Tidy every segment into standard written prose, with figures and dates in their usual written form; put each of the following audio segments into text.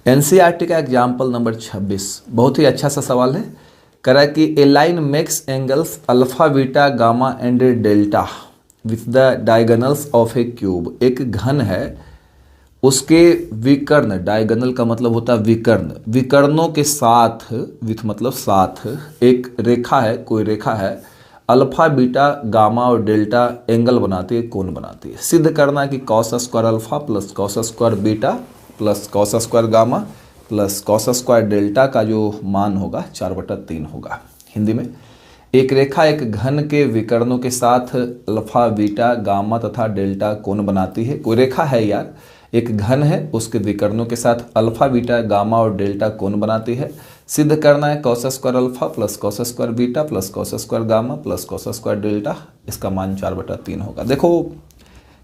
NCERT का example number 26 बहुत ही अच्छा सा सवाल है। कह रहा है कि a line makes angles alpha beta gamma and delta with the diagonals of a cube. एक घन है, उसके विकर्ण, डायगोनल का मतलब होता है विकर्ण, विकर्णों के साथ, विथ मतलब साथ, एक रेखा है, कोई रेखा है, अल्फा बीटा गामा और डेल्टा एंगल बनाती है, कोण बनाती है। सिद्ध करना है कि cos square alpha plus cos square beta plus cos square gamma plus cos square delta का जो मान होगा 4/3 होगा। हिंदी में, एक रेखा एक घन के विकर्णों के साथ अल्फा बीटा गामा तथा डेल्टा कोण बनाती है। कोई रेखा है यार, एक घन है, उसके विकर्णों के साथ अल्फा बीटा गामा और डेल्टा कोण बनाती है। सिद्ध करना है cos square alpha plus cos square beta plus cos square gamma plus cos square delta, इसका मान 4/3 होगा। देखो,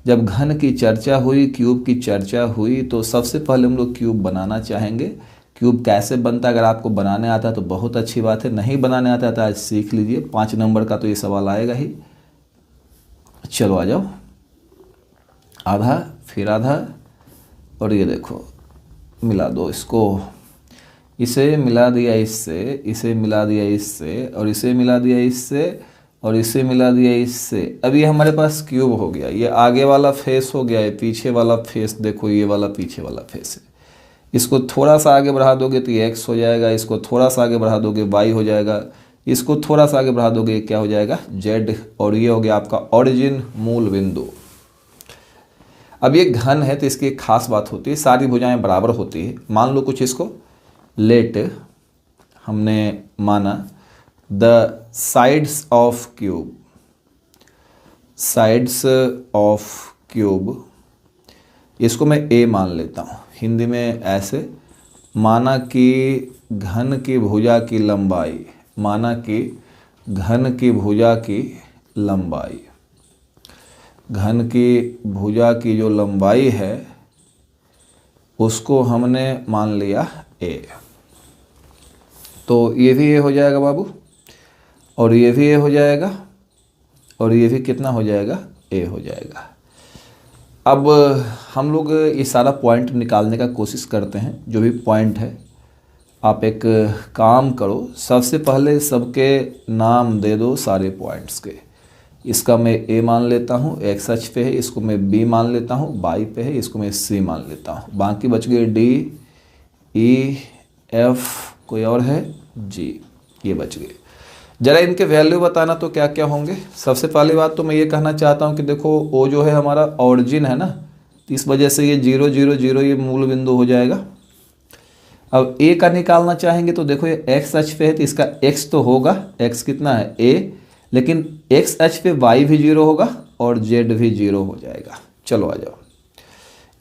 जब घन की चर्चा हुई, क्यूब की चर्चा हुई, तो सबसे पहले हम लोग क्यूब बनाना चाहेंगे। क्यूब कैसे बनता है, अगर आपको बनाने आता है तो बहुत अच्छी बात है, नहीं बनाने आता है तो आज सीख लीजिए। 5 नंबर का तो ये सवाल आएगा ही। चलो आ जाओ, आधा फिर आधा, और ये देखो मिला दो इसको, इसे मिला दिया इससे, इसे मिला दिया इससे, और इसे मिला दिया इससे, और इसे मिला दिया इससे। अब ये हमारे पास क्यूब हो गया। ये आगे वाला फेस हो गया, ये पीछे वाला फेस, देखो ये वाला पीछे वाला फेस है। इसको थोड़ा सा आगे बढ़ा दोगे तो ये x हो जाएगा, इसको थोड़ा सा आगे बढ़ा दोगे y हो जाएगा, इसको थोड़ा सा आगे बढ़ा दोगे क्या हो जाएगा z, और ये हो गया आपका ओरिजिन, मूल बिंदु। अब ये घन है तो इसकी एक खास बात होती है, सारी भुजाएं बराबर होती है। मान लो कुछ इसको, लेट हमने माना the sides of cube, sides of cube, इसको मैं a मान लेता हूँ। हिंदी में ऐसे, माना कि घन की भुजा की लंबाई, माना कि घन की भुजा की लंबाई, घन की भुजा की जो लंबाई है उसको हमने मान लिया a। तो ये भी a हो जाएगा बाबू, और ये भी a हो जाएगा, और ये भी कितना हो जाएगा, a हो जाएगा। अब हम लोग ये सारा पॉइंट निकालने का कोशिश करते हैं। जो भी पॉइंट है, आप एक काम करो, सबसे पहले सबके नाम दे दो सारे पॉइंट्स के। इसका मैं a मान लेता हूँ, x अक्ष पे है, इसको मैं b मान लेता हूँ, y पे है, इसको मैं c मान लेता हूँ। बाकी बच गए d, e, f, कोई और है g, ये बच गए। जरा इनके वैल्यू बताना तो क्या क्या होंगे। सबसे पहली बात तो मैं ये कहना चाहता हूँ कि देखो ओ जो है हमारा ऑरिजिन है ना, तो इस वजह से ये 0 0 0 ये मूल बिंदु हो जाएगा। अब a का निकालना चाहेंगे तो देखो ये x अक्ष पे है तो इसका x तो होगा, x कितना है a, लेकिन x अक्ष पे y भी 0 होगा और z भी 0 हो जाएगा। चलो आ जाओ,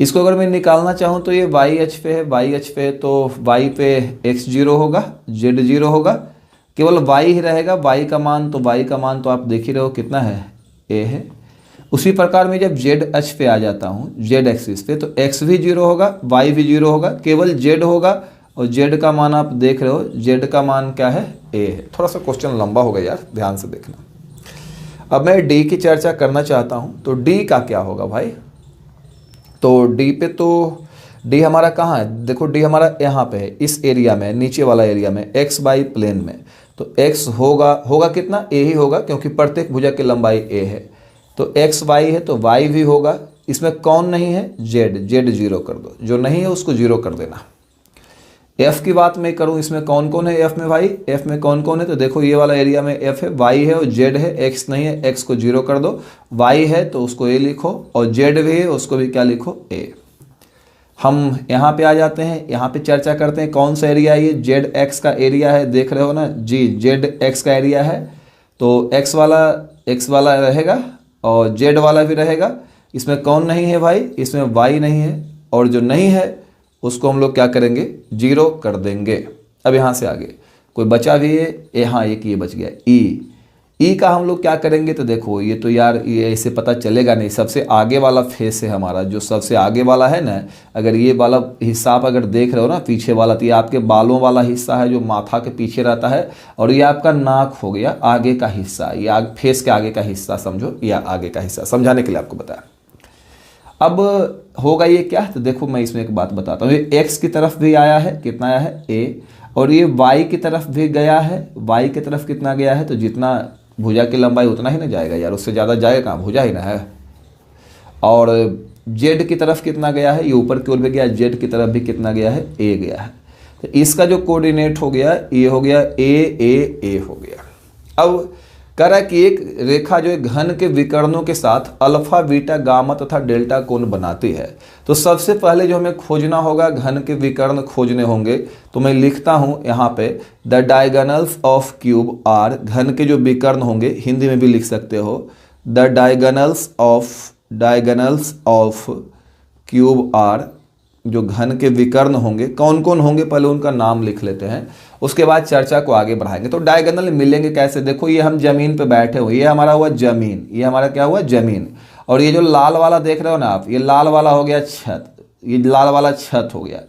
इसको अगर मैं निकालना चाहूँ तो ये y अक्ष पे है, y अक्ष पे है तो y पे x 0 होगा, z 0 होगा, केवल y ही रहेगा। y का मान तो आप देख ही रहे हो कितना है, a है। उसी प्रकार में जब z अक्ष पे आ जाता हूँ, z एक्सिस पे, तो x भी 0 होगा, y भी 0 होगा, केवल z होगा, और z का मान आप देख रहे हो, z का मान क्या है, a है। थोड़ा सा क्वेश्चन लंबा हो गया यार, ध्यान से देखना। अब मैं d की चर्चा करना चाहता हूँ, तो d का क्या होगा भाई। तो d पे, तो d हमारा कहाँ है, देखो d हमारा यहाँ पे है, इस एरिया में, नीचे वाला एरिया में, x बाई प्लेन में। तो x होगा कितना, a ही होगा, क्योंकि प्रत्येक भुजा की लंबाई a है। तो x y है तो y भी होगा। इसमें कौन नहीं है, z 0 कर दो, जो नहीं है उसको 0 कर देना। f की बात मैं करूं, इसमें कौन कौन है f में भाई, f में कौन कौन है, तो देखो ये वाला एरिया में f है, y है और z है, x नहीं है, x को 0 कर दो, y है तो उसको a लिखो, और z भी है उसको भी क्या लिखो, a। हम यहाँ पे आ जाते हैं, यहाँ पे चर्चा करते हैं कौन सा एरिया है, ये जेड एक्स का एरिया है, देख रहे हो ना जी, जेड एक्स का एरिया है। तो एक्स वाला रहेगा और जेड वाला भी रहेगा। इसमें कौन नहीं है भाई, इसमें वाई नहीं है, और जो नहीं है उसको हम लोग क्या करेंगे, 0 कर देंगे। अब यहाँ से आगे कोई बचा भी है, हाँ एक ये बच गया, ई का हम लोग क्या करेंगे, तो देखो ये तो यार ये ऐसे पता चलेगा नहीं। सबसे आगे वाला फेस है हमारा, जो सबसे आगे वाला है ना, अगर ये वाला हिस्सा आप अगर देख रहे हो ना पीछे वाला, तो ये आपके बालों वाला हिस्सा है जो माथा के पीछे रहता है, और ये आपका नाक हो गया आगे का हिस्सा, ये फेस के आगे का हिस्सा समझो, या आगे का हिस्सा, समझाने के लिए आपको बताया। अब होगा ये क्या, तो देखो मैं इसमें एक बात बताता हूँ, ये x की तरफ भी आया है, कितना आया है a, और ये y की तरफ भी गया है, y की तरफ कितना गया है, तो जितना भुजा की लंबाई उतना ही ना जाएगा यार, उससे ज़्यादा जाएगा कहाँ, भुजा ही ना है। और z की तरफ कितना गया है, ये ऊपर की ओर भी गया, z की तरफ भी कितना गया है, a गया है। तो इसका जो कोऑर्डिनेट हो गया ये हो गया a हो गया। अब कह रहा है कि एक रेखा जो है घन के विकर्णों के साथ अल्फा बीटा गामा तथा डेल्टा कोण बनाती है। तो सबसे पहले जो हमें खोजना होगा, घन के विकर्ण खोजने होंगे, तो मैं लिखता हूं यहाँ पे the diagonals of cube are, घन के जो विकर्ण होंगे, हिंदी में भी लिख सकते हो, the diagonals of cube are, जो घन के विकर्ण होंगे, कौन कौन होंगे पहले उनका नाम लिख लेते हैं, उसके बाद चर्चा को आगे बढ़ाएंगे। तो डायगोनल मिलेंगे कैसे, देखो ये हम जमीन पे बैठे हुए, ये हमारा हुआ जमीन, ये हमारा क्या हुआ जमीन, और ये जो लाल वाला देख रहे हो ना आप, ये लाल वाला हो गया छत, ये लाल वाला छत हो गया,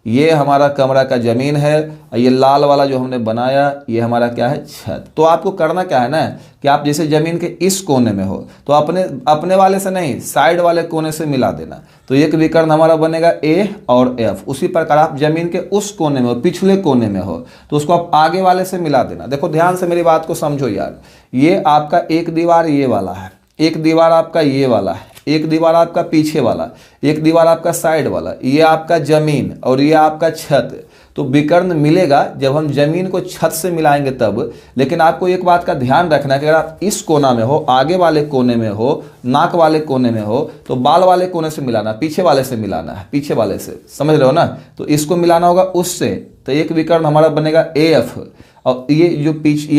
ये हमारा कमरा का जमीन है, और ये लाल वाला जो हमने बनाया ये हमारा क्या है छत। तो आपको करना क्या है ना कि आप जैसे जमीन के इस कोने में हो तो अपने वाले से नहीं, साइड वाले कोने से मिला देना, तो एक विकर्ण हमारा बनेगा ए और एफ। उसी प्रकार आप जमीन के उस कोने में हो, पिछले कोने में हो, तो उसको आप आगे वाले से मिला देना। देखो ध्यान से मेरी बात को समझो यार, ये आपका एक दीवार ये वाला है, एक दीवार आपका ये वाला है, एक दीवार आपका पीछे वाला, एक दीवार आपका साइड वाला, ये आपका जमीन और ये आपका छत। तो विकर्ण मिलेगा जब हम जमीन को छत से मिलाएंगे तब। लेकिन आपको एक बात का ध्यान रखना है कि अगर आप इस कोना में हो, आगे वाले कोने में हो, नाक वाले कोने में हो, तो बाल वाले कोने से मिलाना, पीछे वाले से मिलाना है, पीछे वाले से, समझ रहे हो ना। तो इसको मिलाना होगा उससे, तो एक विकर्ण हमारा बनेगा AF, और ये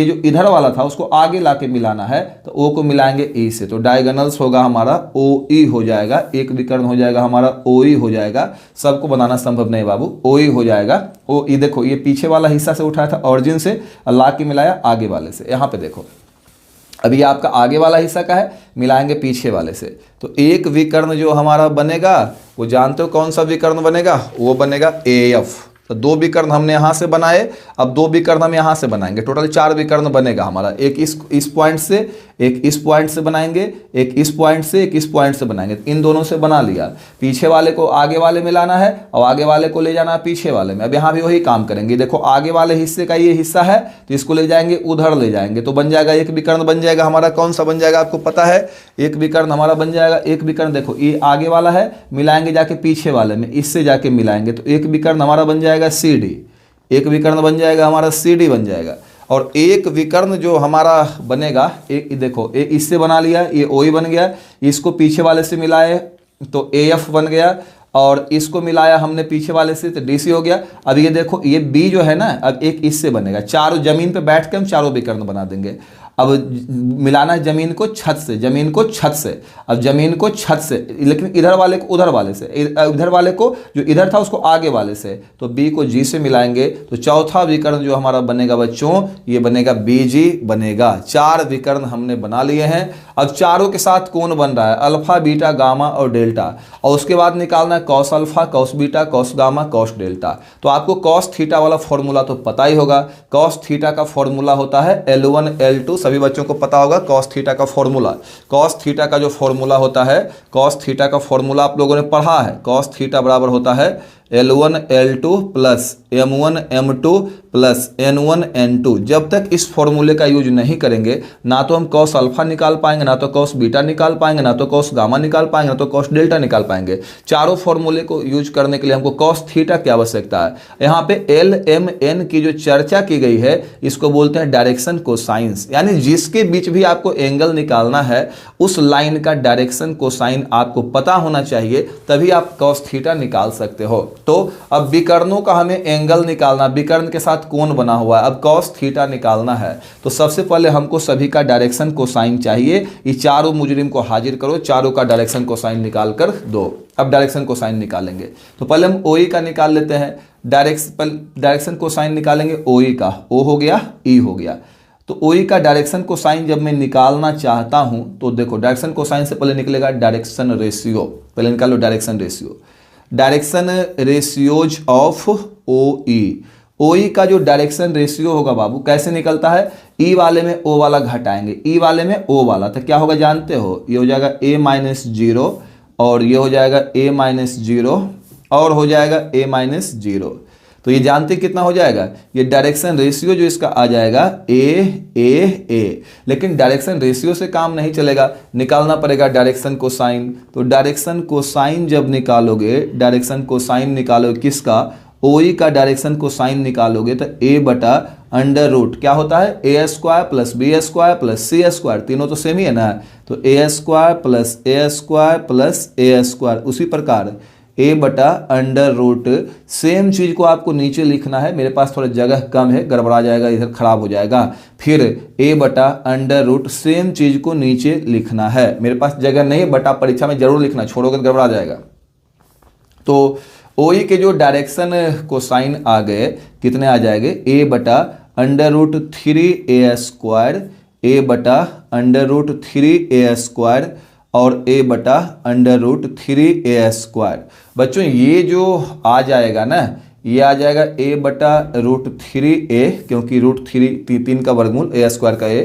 जो इधर वाला था उसको आगे लाके मिलाना है, तो O को मिलाएंगे E से, तो डायगोनल्स होगा हमारा OE हो जाएगा, एक विकर्ण हो जाएगा हमारा OE हो जाएगा। सबको बनाना संभव नहीं बाबू, OE हो जाएगा। OE देखो ये पीछे वाला हिस्सा से उठाया था ऑरिजिन से, ला के मिलाया आगे वाले से। यहाँ पे देखो अभी आपका आगे वाला हिस्सा का है, मिलाएंगे पीछे वाले से, तो एक विकर्ण जो हमारा बनेगा वो जानते हो कौन सा विकर्ण बनेगा, वो बनेगा AF। तो दो विकर्ण हमने यहाँ से बनाए, अब दो विकर्ण हम यहाँ से बनाएंगे, टोटल 4 विकर्ण बनेगा हमारा। एक इस पॉइंट से, एक इस पॉइंट से बनाएंगे, एक इस पॉइंट से, एक इस पॉइंट से बनाएंगे। इन दोनों से बना लिया, पीछे वाले को आगे वाले में लाना है और आगे वाले को ले जाना है पीछे वाले में। अब यहाँ भी वही काम करेंगे, देखो आगे वाले हिस्से का ये हिस्सा है तो इसको ले जाएंगे उधर, ले जाएंगे तो बन जाएगा एक विकर्ण बन जाएगा हमारा। कौन सा बन जाएगा आपको पता है, एक विकर्ण हमारा बन जाएगा, एक विकर्ण देखो ये आगे वाला है, मिलाएंगे जाके पीछे वाले में, इससे जाके मिलाएंगे तो एक विकर्ण हमारा बन जाएगा CD, एक विकर्ण बन जाएगा हमारा CD बन जाएगा। और एक विकर्ण जो हमारा बनेगा, एक देखो एक इससे बना लिया, ये OE बन गया, इसको पीछे वाले से मिलाए तो AF बन गया, और इसको मिलाया हमने पीछे वाले से तो DC हो गया। अब ये देखो ये B जो है ना, अब एक इससे बनेगा, चारों जमीन पे बैठ के हम चारों विकर्ण बना देंगे। अब मिलाना है जमीन को छत से, जमीन को छत से, अब जमीन को छत से, लेकिन इधर वाले को उधर वाले से, इधर वाले को जो इधर था उसको आगे वाले से, तो B को G से मिलाएंगे तो चौथा विकर्ण जो हमारा बनेगा बच्चों, ये बनेगा BG बनेगा। 4 विकर्ण हमने बना लिए हैं। अब चारों के साथ कौन बन रहा है, अल्फा बीटा गामा और डेल्टा, और उसके बाद निकालना है cos alpha cos beta cos gamma cos delta. तो आपको कॉस थीटा वाला फॉर्मूला तो पता ही होगा, कॉस थीटा का फॉर्मूला होता है L1 L2, सभी बच्चों को पता होगा कॉस थीटा का फॉर्मूला। कॉस थीटा का जो फॉर्मूला होता है, कॉस थीटा का फॉर्मूला आप लोगों ने पढ़ा है, कॉस थीटा बराबर होता है L1 L2 plus M1 M2 plus N1 N2। जब तक इस फॉर्मूले का यूज नहीं करेंगे ना तो हम कॉस अल्फा निकाल पाएंगे, ना तो कॉस बीटा निकाल पाएंगे, ना तो कॉस गामा निकाल पाएंगे, ना तो कॉस डेल्टा निकाल पाएंगे। चारों फॉर्मूले को यूज करने के लिए हमको कॉस थीटा की आवश्यकता है। यहाँ पे LMN की जो चर्चा की गई है इसको बोलते हैं डायरेक्शन कोसाइंस, यानी जिसके बीच भी आपको एंगल निकालना है उस लाइन का डायरेक्शन कोसाइन आपको पता होना चाहिए, तभी आप कॉस थीटा निकाल सकते हो। तो अब विकर्णों का हमें एंगल निकालना, विकर्ण के साथ कोण बना हुआ है, अब कॉस थीटा निकालना है तो सबसे पहले हमको सभी का डायरेक्शन कोसाइन चाहिए। ये चारों मुजरिम को हाजिर करो, चारों का डायरेक्शन कोसाइन निकाल कर दो। अब डायरेक्शन कोसाइन निकालेंगे तो पहले हम OE का निकाल लेते हैं, डायरेक्शन कोसाइन निकालेंगे OE का, O हो गया E हो गया। तो OE का डायरेक्शन कोसाइन जब मैं निकालना चाहता हूं तो देखो डायरेक्शन कोसाइन से पहले निकलेगा डायरेक्शन रेशियो, पहले निकालो direction ratio, direction ratios of OE। OE का जो डायरेक्शन रेशियो होगा बाबू कैसे निकलता है, E वाले में O वाला घटाएंगे, E वाले में O वाला, तो क्या होगा जानते हो, ये हो जाएगा A - 0 और ये हो जाएगा a माइनस जीरो और हो जाएगा a माइनस जीरो। तो ये जानते कितना हो जाएगा, ये डायरेक्शन रेशियो जो इसका आ जाएगा a। लेकिन डायरेक्शन रेशियो से काम नहीं चलेगा, निकालना पड़ेगा डायरेक्शन कोसाइन। तो डायरेक्शन कोसाइन जब निकालोगे, डायरेक्शन कोसाइन निकालोगे किसका, OE का डायरेक्शन कोसाइन निकालोगे तो a बटा अंडर रूट क्या होता है, a square plus B square plus C square, तीनों तो सेम ही है ना। तो a square plus a square plus a square. उसी प्रकार a बटा अंडर रूट, सेम चीज को आपको नीचे लिखना है। मेरे पास थोड़ा जगह कम है, गड़बड़ा जाएगा, इधर खराब हो जाएगा। फिर a बटा अंडर रूट, सेम चीज को नीचे लिखना है। मेरे पास जगह नहीं है, बटा परीक्षा में जरूर लिखना, छोड़ोगे तो गड़बड़ा जाएगा। तो OE के जो डायरेक्शन कोसाइन आ गए कितने आ जाएंगे, a बटा under root 3a square, a बटा अंडर रूट 3a स्क्वायर और a बटा अंडर रूट 3a स्क्वायर। बच्चों ये जो आ जाएगा ना, ये आ जाएगा a बटा रूट 3a, क्योंकि रूट 3 का वर्गमूल a स्क्वायर का a,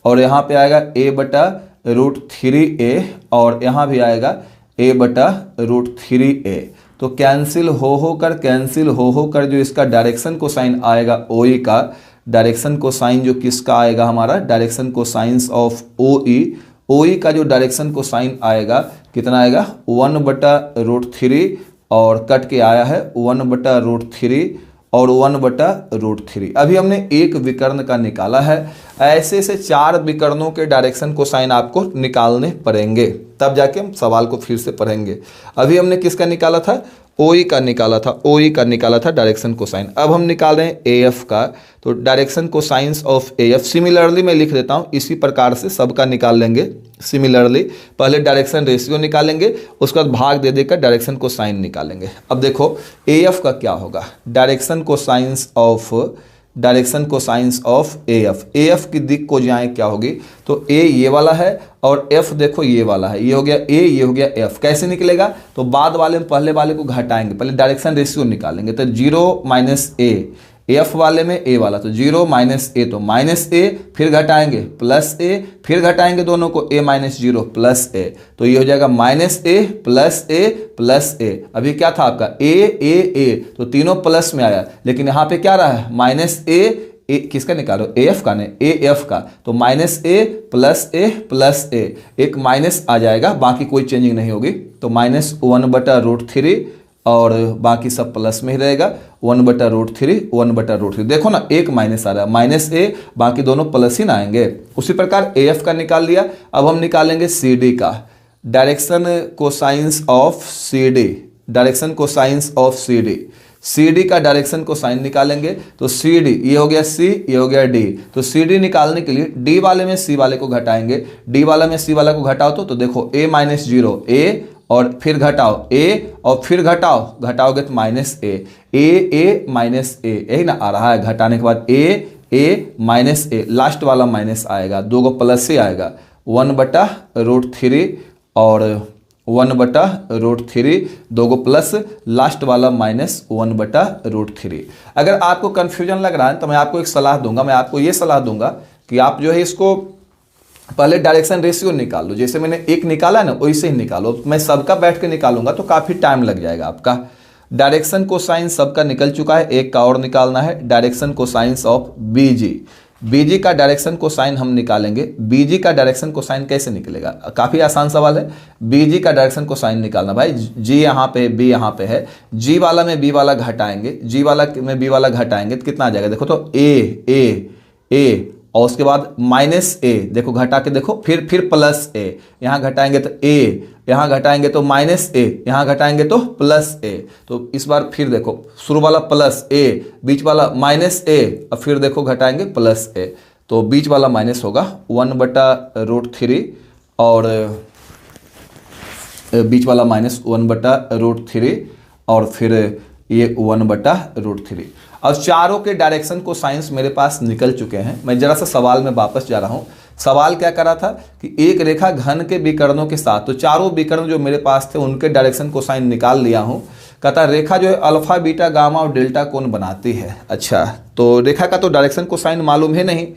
और यहाँ पे आएगा a बटा रूट 3a और यहाँ भी आएगा a बटा रूट 3a। तो कैंसिल हो कर जो इसका डायरेक्शन कोसाइन आएगा OE का, डायरेक्शन कोसाइन जो किसका आएगा हमारा, डायरेक्शन कोसाइंस ऑफ OE का जो डायरेक्शन कोसाइन आएगा कितना आएगा, 1 बटा रूट 3 और कट के आया है 1 बटा रूट 3 और 1 बटा रूट 3। अभी हमने एक विकर्ण का निकाला है, ऐसे से 4 विकर्णों के डायरेक्शन कोसाइन आपको निकालने पड़ेंगे, तब जाके हम सवाल को फिर से पढ़ेंगे। अभी हमने किसका निकाला था, OE का निकाला था डायरेक्शन कोसाइन। अब हम निकाल रहे हैं AF का। तो direction cosines of AF similarly मैं लिख देता हूँ, इसी प्रकार से सबका निकाल लेंगे सिमिलरली। पहले डायरेक्शन रेशियो निकालेंगे, उसके बाद भाग दे देकर डायरेक्शन कोसाइन निकालेंगे। अब देखो AF का क्या होगा, डायरेक्शन कोसाइंस ऑफ AF की दिक् को जाए क्या होगी, तो A ये वाला है और F देखो ये वाला है, ये हो गया A, ये हो गया F। कैसे निकलेगा, तो बाद वाले में पहले वाले को घटाएंगे, पहले डायरेक्शन रेशियो निकालेंगे। तो 0 माइनस A, F वाले में A वाला, तो 0 माइनस A, तो माइनस A, फिर घटाएंगे प्लस A, फिर घटाएंगे दोनों को A माइनस 0 प्लस A, तो ये हो जाएगा minus A plus A plus A। अभी क्या था आपका A, तो तीनों प्लस में आया, लेकिन यहाँ पे क्या रहा है माइनस A, किसका निकालो, AF का नहीं, AF का। तो माइनस A प्लस A, एक माइनस आ जाएगा, बाकी कोई चेंजिंग नहीं होगी। तो माइनस 1 बटा रूट 3 और बाकी सब प्लस में ही रहेगा, 1 बटा रूट 3। देखो ना एक माइनस आ रहा है, माइनस A, बाकी दोनों प्लस ही ना आएंगे। उसी प्रकार AF का निकाल लिया। अब हम निकालेंगे CD का, डायरेक्शन कोसाइंस ऑफ CD का डायरेक्शन कोसाइन निकालेंगे। तो CD ये हो गया C, ये हो गया D। तो CD निकालने के लिए D वाले में C वाले को घटाएंगे, D वाला में C वाला को घटाओ तो देखो A माइनस 0 A और फिर घटाओ A और फिर घटाओगे तो माइनस A माइनस A, यही ना आ रहा है। घटाने के बाद A माइनस A, लास्ट वाला माइनस आएगा, दो को प्लस से आएगा, 1 बटा रूट 3 और 1 बटा रूट 3, दो को प्लस, लास्ट वाला माइनस 1 बटा रूट 3। अगर आपको कंफ्यूजन लग रहा है तो मैं आपको एक सलाह दूंगा, मैं आपको ये सलाह दूंगा कि आप जो है इसको पहले डायरेक्शन रेशियो निकाल लो, जैसे मैंने एक निकाला ना वैसे ही निकालो। मैं सबका बैठ के निकालूंगा तो काफ़ी टाइम लग जाएगा आपका। डायरेक्शन कोसाइन सबका निकल चुका है, एक का और निकालना है, डायरेक्शन कोसाइंस ऑफ BG का डायरेक्शन कोसाइन हम निकालेंगे। BG का डायरेक्शन कोसाइन कैसे निकलेगा, काफ़ी आसान सवाल है। BG का डायरेक्शन कोसाइन निकालना, भाई G यहाँ पे B यहाँ पे है, G वाला में B वाला घटाएंगे, G वाला में B वाला घटाएंगे तो कितना आ जाएगा, देखो तो A और उसके बाद माइनस A, देखो घटा के देखो, फिर प्लस A, यहाँ घटाएंगे तो A, यहाँ घटाएंगे तो माइनस A, यहाँ घटाएंगे तो प्लस A। तो इस बार फिर देखो शुरू वाला प्लस A, बीच वाला माइनस A, और फिर देखो घटाएंगे प्लस A, तो बीच वाला माइनस होगा 1 बटा रूट 3 और बीच वाला माइनस 1 बटा रूट 3 और फिर ये 1 बटा रूट 3। अब चारों के डायरेक्शन को साइंस मेरे पास निकल चुके हैं। मैं जरा सा सवाल में वापस जा रहा हूँ। सवाल क्या करा था कि एक रेखा घन के विकर्णों के साथ, तो चारों विकर्ण जो मेरे पास थे उनके डायरेक्शन को साइन निकाल लिया हूँ। कहता रेखा जो है अल्फा बीटा गामा और डेल्टा कोण बनाती है। अच्छा, तो रेखा का तो डायरेक्शन को साइन मालूम है नहीं,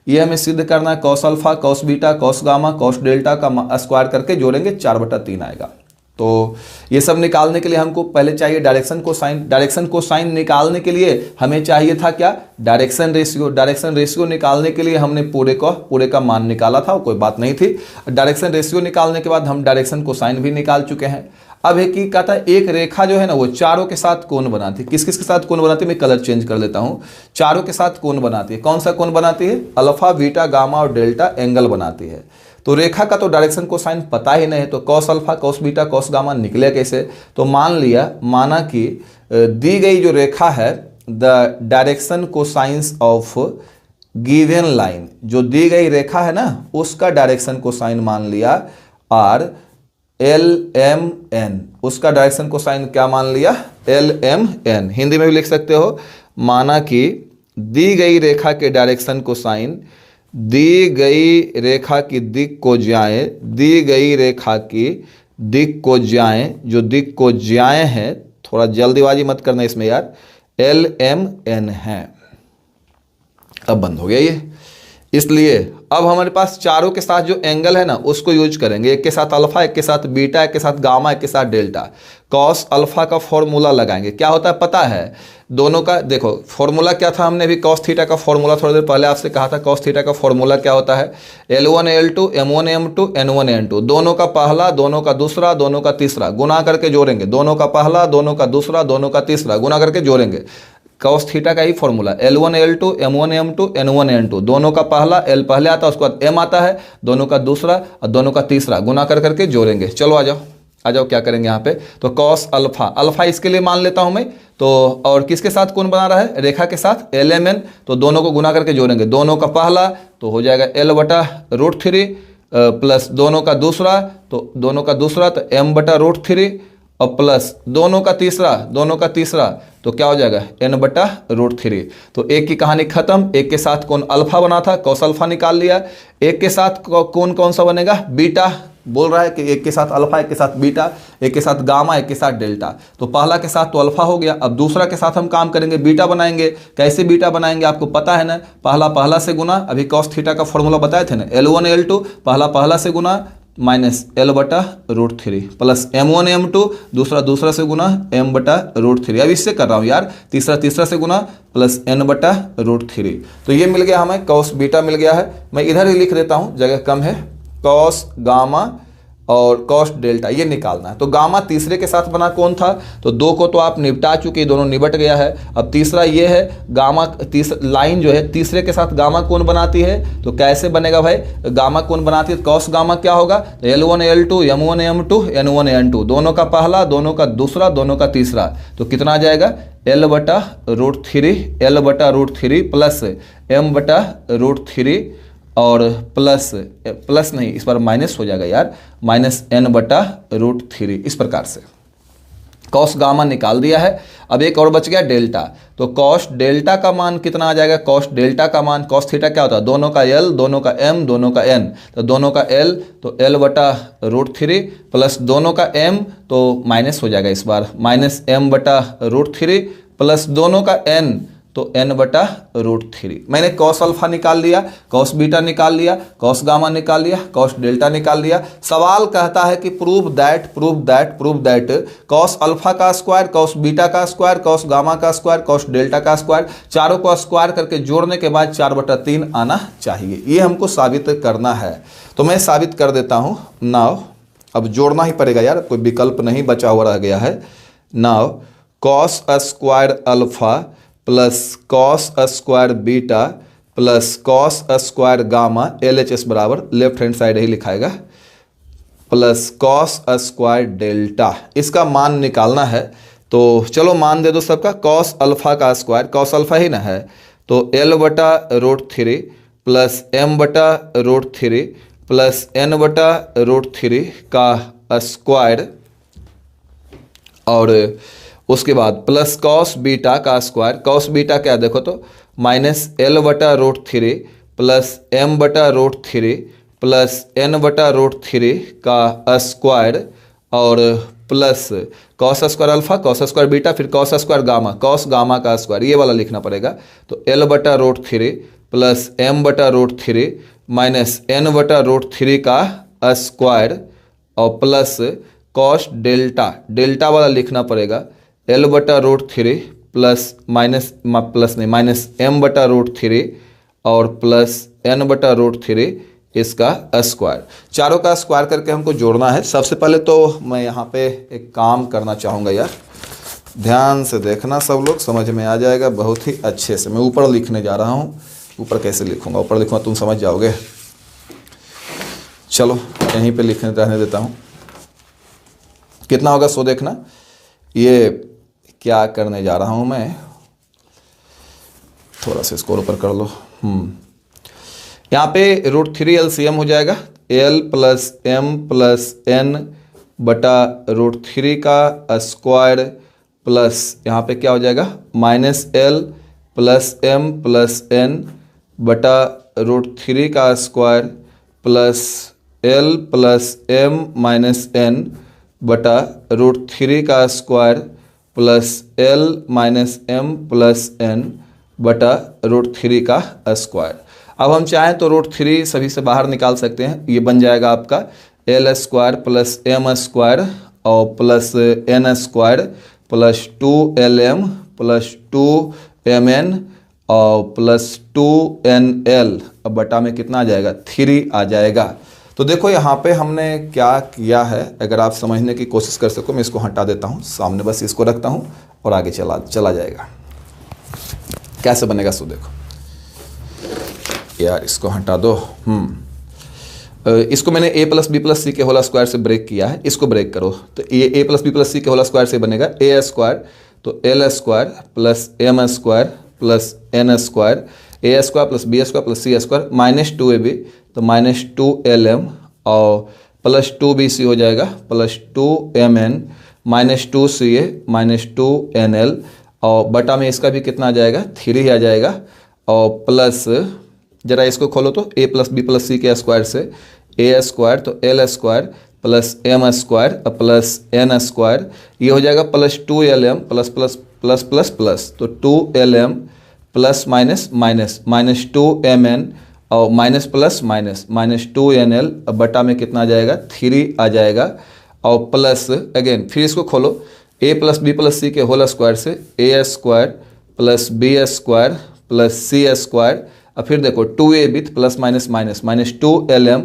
ये हमें सिद्ध करना है। Cos alpha, cos beta, cos gamma, cos delta का स्क्वायर करके जोड़ेंगे 4/3 आएगा। तो ये सब निकालने के लिए हमको पहले चाहिए डायरेक्शन कोसाइन। डायरेक्शन कोसाइन निकालने के लिए हमें चाहिए था क्या, डायरेक्शन रेशियो। डायरेक्शन रेशियो निकालने के लिए हमने पूरे का मान निकाला था, कोई बात नहीं थी। डायरेक्शन रेशियो निकालने के बाद हम डायरेक्शन कोसाइन भी निकाल चुके हैं। अब एक ही कहता है, एक रेखा जो है ना वो चारों के साथ कोण बनाती है। किस किस के साथ कोण बनाती है, मैं कलर चेंज कर लेता हूँ। चारों के साथ कोण बनाती है। कौन सा कोण बनाती है, अल्फा, बीटा, गामा और डेल्टा एंगल बनाती है। तो रेखा का तो डायरेक्शन कोसाइन पता ही नहीं है, तो cos alpha, cos beta, cos gamma निकले कैसे। तो माना कि दी गई जो रेखा है, the direction cosines of given line, जो दी गई रेखा है ना उसका डायरेक्शन कोसाइन मान लिया आर LMN, उसका डायरेक्शन कोसाइन क्या मान लिया, LMN। हिंदी में भी लिख सकते हो, माना कि दी गई रेखा के डायरेक्शन कोसाइन दी गई रेखा की दिक को ज्याएं, दी गई रेखा की दिक को ज्याएं, जो दिक को ज्याएं है, थोड़ा जल्दीबाजी मत करना इसमें यार, LMN है। अब बंद हो गया ये। इसलिए अब हमारे पास चारों के साथ जो एंगल है ना उसको यूज करेंगे। एक के साथ अल्फा, एक के साथ बीटा, एक के साथ गामा, एक के साथ डेल्टा। कॉस अल्फा का फॉर्मूला लगाएंगे। क्या होता है पता है, दोनों का देखो फॉर्मूला क्या था, हमने भी कॉस थीटा का फॉर्मूला थोड़ी देर पहले आपसे कहा था। कॉस थीटा का फॉर्मूला क्या होता है, L1 L2 M1 M2 N1 N2, दोनों का पहला, दोनों का दूसरा, दोनों का तीसरा गुना करके जोड़ेंगे। दोनों का पहला, दोनों का दूसरा, दोनों का तीसरा गुना करके जोड़ेंगे। कॉस थीटा का ही formula L1 L2 M1 M2 N1 N2, दोनों का पहला L पहले आता है, उसके बाद M आता है, दोनों का दूसरा और दोनों का तीसरा गुना कर करके जोड़ेंगे। चलो आ जाओ क्या करेंगे यहाँ पे, तो कॉस अल्फा, अल्फा इसके लिए मान लेता हूँ मैं, तो और किसके साथ कोण बना रहा है, रेखा के साथ LMN, तो दोनों को गुना करके जोड़ेंगे। दोनों का पहला तो हो जाएगा L/√3 प्लस दोनों का दूसरा, तो दोनों का दूसरा तो M/√3 और प्लस दोनों का तीसरा तो क्या हो जाएगा N/√3। तो एक की कहानी खत्म। एक के साथ कोण अल्फा बना था, कॉस अल्फा निकाल लिया। एक के साथ कोण कौन सा बनेगा, बीटा। बोल रहा है कि एक के साथ अल्फा, एक के साथ बीटा, एक के साथ गामा, एक के साथ डेल्टा। तो पहला के साथ तो अल्फा हो गया। अब दूसरा के साथ हम काम करेंगे, बीटा बनाएंगे। कैसे बीटा बनाएंगे आपको पता है ना, पहला से गुना, अभी कॉस थीटा का फॉर्मूला बताए थे ना, L1 L2 पहला से गुना minus L/√3 plus M1 M2 दूसरा से गुना M/√3। अब इससे कर रहा हूँ यार, तीसरा से गुना प्लस N/√3। तो ये मिल गया हमें, कॉस बीटा मिल गया है। मैं इधर ही लिख देता हूँ, जगह कम है। कॉस गामा और कॉस डेल्टा ये निकालना है। तो गामा तीसरे के साथ बना कौन था, तो दो को तो आप निपटा चुके, दोनों निबट गया है। अब तीसरा ये है, गामा लाइन जो है तीसरे के साथ गामा कौन बनाती है, तो कैसे बनेगा भाई, गामा कौन बनाती है, कॉस गामा क्या होगा, तो L1 L2 M1 M2 N1 N2, दोनों का पहला, दोनों का दूसरा, दोनों का तीसरा, तो कितना आ जाएगा L/√3 प्लस M/√3 और प्लस नहीं, इस बार माइनस हो जाएगा यार, माइनस N/√3। इस प्रकार से कॉस गामा निकाल दिया है। अब एक और बच गया डेल्टा। तो कॉस डेल्टा का मान कितना आ जाएगा, कॉस डेल्टा का मान, कॉस थीटा क्या होता है, दोनों का L, दोनों का M, दोनों का N, तो दोनों का L तो L/√3 प्लस दोनों का M तो माइनस हो जाएगा, इस बार माइनस M/√3 प्लस दोनों का N तो N/√3। मैंने कॉस अल्फा निकाल लिया, कॉस बीटा निकाल लिया, कॉस गामा निकाल लिया, कॉस डेल्टा निकाल लिया। सवाल कहता है कि प्रूव दैट कॉस अल्फा का स्क्वायर, कॉस बीटा का स्क्वायर, कॉस गामा का स्क्वायर, कॉस डेल्टा का स्क्वायर, चारों को स्क्वायर करके जोड़ने के बाद 4/3 आना चाहिए। ये हमको साबित करना है, तो मैं साबित कर देता हूँ। नाउ अब जोड़ना ही पड़ेगा यार, कोई विकल्प नहीं बचा हुआ रह गया है। Now cos square alpha plus cos square beta plus cos square gamma, LHS बराबर लेफ्ट हैंड साइड ही लिखाएगा, प्लस कॉस स्क्वायर डेल्टा, इसका मान निकालना है। तो चलो मान दे दो सबका। कॉस अल्फा का स्क्वायर, कॉस अल्फा ही ना है, तो L/√3 plus M/√3 plus N/√3 का स्क्वायर और उसके बाद प्लस कॉस बीटा का स्क्वायर। कॉस बीटा क्या देखो तो minus L/√3 plus M/√3 plus N/√3 का स्क्वायर और plus cos square alpha, cos square beta, फिर cos square gamma, cos gamma का स्क्वायर, ये वाला लिखना पड़ेगा। तो L/√3 plus M/√3 minus N/√3 का स्क्वायर और प्लस कॉस डेल्टा, डेल्टा वाला लिखना पड़ेगा L/√3 प्लस माइनस M/√3 और प्लस N/√3 इसका स्क्वायर। चारों का स्क्वायर करके हमको जोड़ना है। सबसे पहले तो मैं यहाँ पे एक काम करना चाहूँगा यार, ध्यान से देखना सब लोग, समझ में आ जाएगा बहुत ही अच्छे से। मैं ऊपर लिखने जा रहा हूँ, ऊपर कैसे लिखूँगा, ऊपर लिखूँगा तुम समझ जाओगे। चलो यहीं पे लिखने रहने देता हूँ। कितना होगा सो देखना, ये क्या करने जा रहा हूँ मैं, थोड़ा सा इसको ऊपर कर लो। यहाँ पे √3 LCM हो जाएगा, L plus M plus N बटा √3 का स्क्वायर प्लस यहाँ पे क्या हो जाएगा -L plus M plus N बटा √3 का square plus L plus M minus N बटा √3 का square plus L minus M plus N बटा √3 का स्क्वायर। अब हम चाहें तो √3 सभी से बाहर निकाल सकते हैं। ये बन जाएगा आपका L square plus M square और plus N square plus 2LM plus 2MN और प्लस 2NL। अब बटा में कितना आ जाएगा 3 आ जाएगा। तो देखो यहाँ पे हमने क्या किया है, अगर आप समझने की कोशिश कर सको, मैं इसको हटा देता हूँ सामने, बस इसको रखता हूँ और आगे चला जाएगा। कैसे बनेगा सो देखो यार, इसको हटा दो। इसको मैंने a plus B plus C के होल स्क्वायर से ब्रेक किया है, इसको ब्रेक करो तो ये a plus B plus C के होल स्क्वायर से बनेगा a स्क्वायर, तो L square plus M square plus N square, a square plus B square plus C square minus 2ab तो माइनस 2LM और प्लस 2bc हो जाएगा plus 2mn minus 2ca minus 2nl और बटा में इसका भी कितना आ जाएगा 3 आ जाएगा और प्लस जरा इसको खोलो तो a plus B plus C के स्क्वायर से a स्क्वायर तो L square plus M square plus N square, ये हो जाएगा plus 2LM plus plus plus plus plus तो 2LM plus minus minus minus 2MN और minus plus minus minus 2NL। अब बटा में कितना आ जाएगा 3 आ जाएगा और प्लस अगेन फिर इसको खोलो a plus B plus C के होल स्क्वायर से a square plus B square plus C square. अब फिर देखो 2ab plus minus minus minus 2LM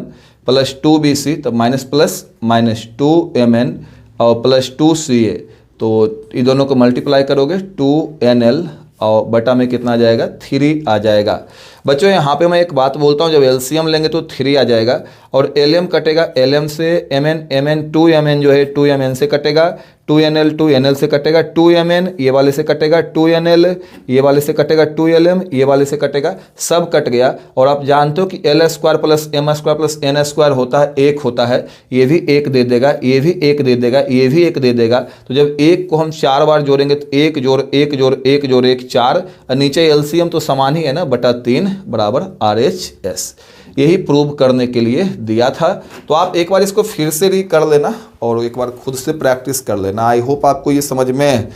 plus 2bc तो माइनस प्लस माइनस 2mn और प्लस 2ca, तो ये दोनों को मल्टीप्लाई करोगे 2NL और बटा में कितना आ जाएगा 3 आ जाएगा। बच्चों यहाँ पे मैं एक बात बोलता हूँ, जब एलसीएम लेंगे तो 3 आ जाएगा और LM कटेगा LM से MN 2MN जो है 2MN से कटेगा, 2NL 2NL से कटेगा, 2MN ये वाले से कटेगा, 2NL ये वाले से कटेगा, 2LM ये वाले से कटेगा, सब कट गया। और आप जानते हो कि L square plus M square plus N square होता है 1 होता है, ये भी 1 दे देगा, ये भी 1 दे देगा, ये भी 1 दे देगा। तो जब 1 को हम 4 बार जोड़ेंगे तो 1 जोड़ 1 जोड़ 1 जोड़ 1 4 और नीचे एलसीएम तो समान ही है ना, बटा 3 बराबर RHS। यही प्रूव करने के लिए दिया था। तो आप एक बार इसको फिर से री कर लेना और एक बार खुद से प्रैक्टिस कर लेना। आई होप आपको ये समझ में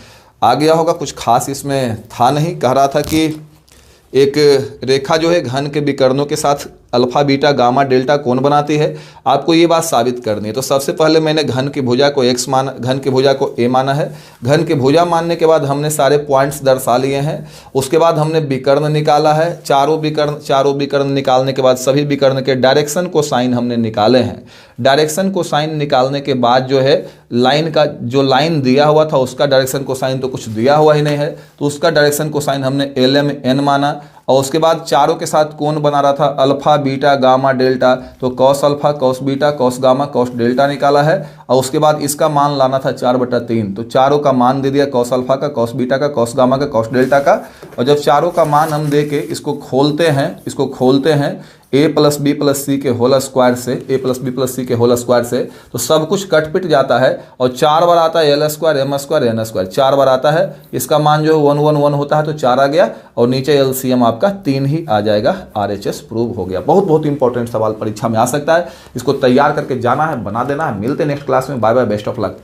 आ गया होगा। कुछ खास इसमें था नहीं। कह रहा था कि एक रेखा जो है घन के विकर्णों के साथ अल्फा बीटा गामा डेल्टा कोण बनाती है। आपको ये बात साबित करनी है। तो सबसे पहले मैंने घन की भुजा को x माना, घन की भुजा को a माना है। घन की भुजा मानने के बाद हमने सारे पॉइंट्स दर्शा लिए हैं। उसके बाद हमने विकर्ण निकाला है। चारों विकर्ण निकालने के बाद सभी विकर्ण के डायरेक्शन को साइन हमने निकाले हैं। डायरेक्शन को साइन निकालने के बाद जो है लाइन का जो लाइन दिया हुआ था उसका डायरेक्शन को साइन तो कुछ दिया हुआ ही नहीं है, तो उसका डायरेक्शन को साइन हमने LM N माना। और उसके बाद चारों के साथ कोण बना रहा था अल्फा बीटा गामा डेल्टा, तो cos alpha cos beta cos gamma cos delta निकाला है। और उसके बाद इसका मान लाना था 4/3, तो चारों का मान दे दिया, कॉस अल्फा का कॉस बीटा का कॉस गामा का कॉस डेल्टा का। और जब चारों का मान हम दे के इसको खोलते हैं a plus B plus C के होल स्क्वायर से, a plus B plus C के होल स्क्वायर से, तो सब कुछ कट पिट जाता है और 4 बार आता है L square M square N square, 4 बार आता है। इसका मान जो है 1 1 1 होता है, तो 4 आ गया और नीचे LCM आपका 3 ही आ जाएगा। RHS प्रूव हो गया। बहुत बहुत इंपॉर्टेंट सवाल परीक्षा में आ सकता है। इसको तैयार करके जाना है, बना देना है। मिलते हैं नेक्स्ट क्लास में। Bye bye, best of luck.